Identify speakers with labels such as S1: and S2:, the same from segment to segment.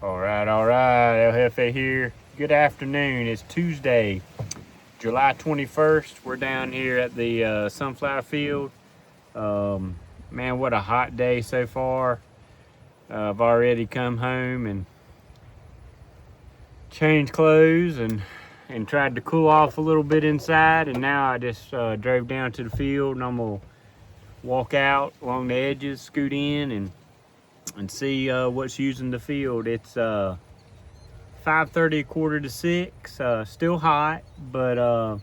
S1: All right, El Jefe here. Good afternoon. It's Tuesday, July 21st. We're down here at the sunflower field. Man, what a hot day so far. I've already come home and changed clothes and tried to cool off a little bit inside. And now I just drove down to the field and I'm gonna walk out along the edges, scoot in and see what's using the field. It's 5:30, quarter to 6. Still hot, but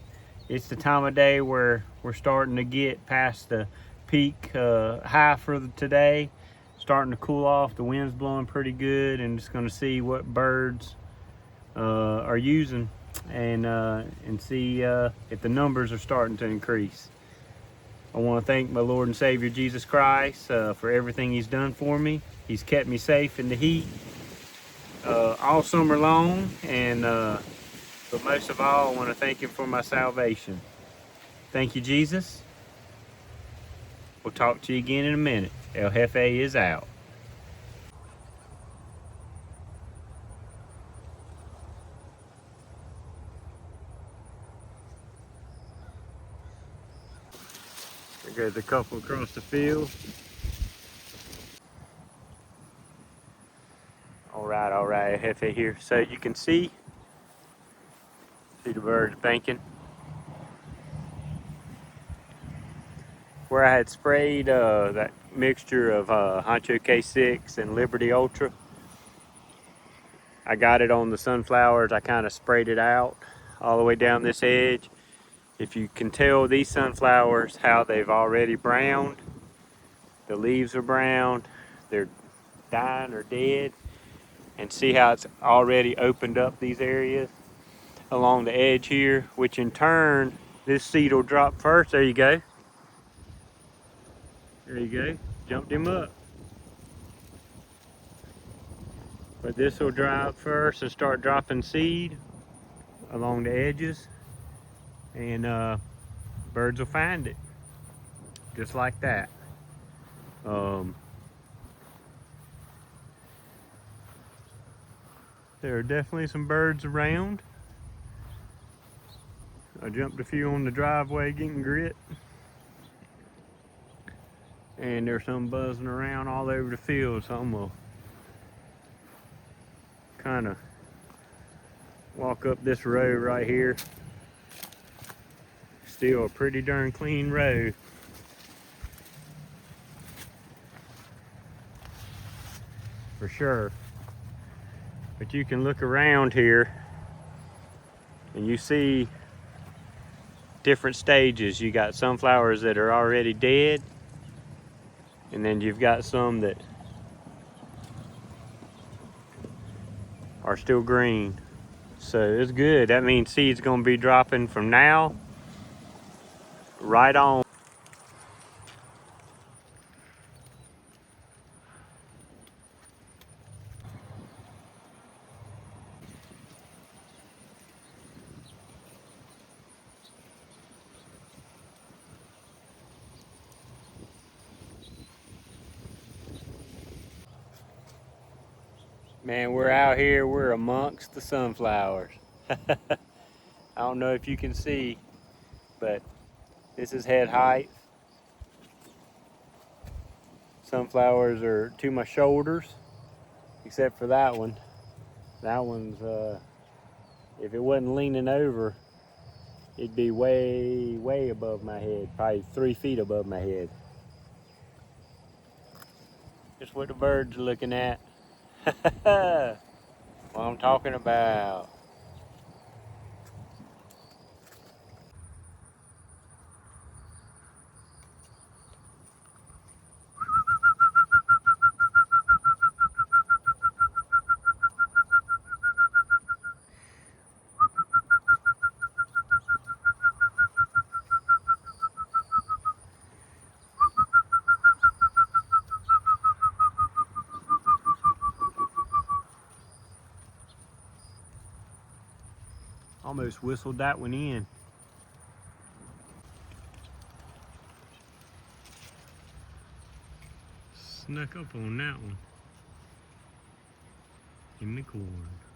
S1: it's the time of day where we're starting to get past the peak high for today. Starting to cool off. The wind's blowing pretty good, and just going to see what birds are using and see if the numbers are starting to increase. I want to thank my Lord and Savior Jesus Christ for everything He's done for me. He's kept me safe in the heat all summer long, and but most of all, I want to thank Him for my salvation. Thank you, Jesus. We'll talk to you again in a minute. El Jefe is out. There goes a couple across the field. All right, El Jefe here. So you can see the birds banking. Where I had sprayed that mixture of Honcho K6 and Liberty Ultra, I got it on the sunflowers. I kind of sprayed it out all the way down this edge. If you can tell these sunflowers how they've already browned, the leaves are brown, they're dying or dead, and see how it's already opened up these areas along the edge here, which in turn, this seed will drop first. There you go. There you go. Jumped him up. But this will dry up first and start dropping seed along the edges, and birds will find it just like that. There are definitely some birds around. I jumped a few on the driveway getting grit, and there's some buzzing around all over the field, so I'm gonna kind of walk up this road right here. Still a pretty darn clean road. For sure. But you can look around here and you see different stages. You got sunflowers that are already dead, and then you've got some that are still green. So it's good. That means seed's gonna be dropping from now right on. Man, we're out here, we're amongst the sunflowers. I don't know if you can see, but this is head height. Sunflowers are to my shoulders, except for that one. That one's, if it wasn't leaning over, it'd be way, way above my head, probably 3 feet above my head. Just what the birds are looking at. What I'm talking about. Almost whistled that one in. Snuck up on that one. in the corn.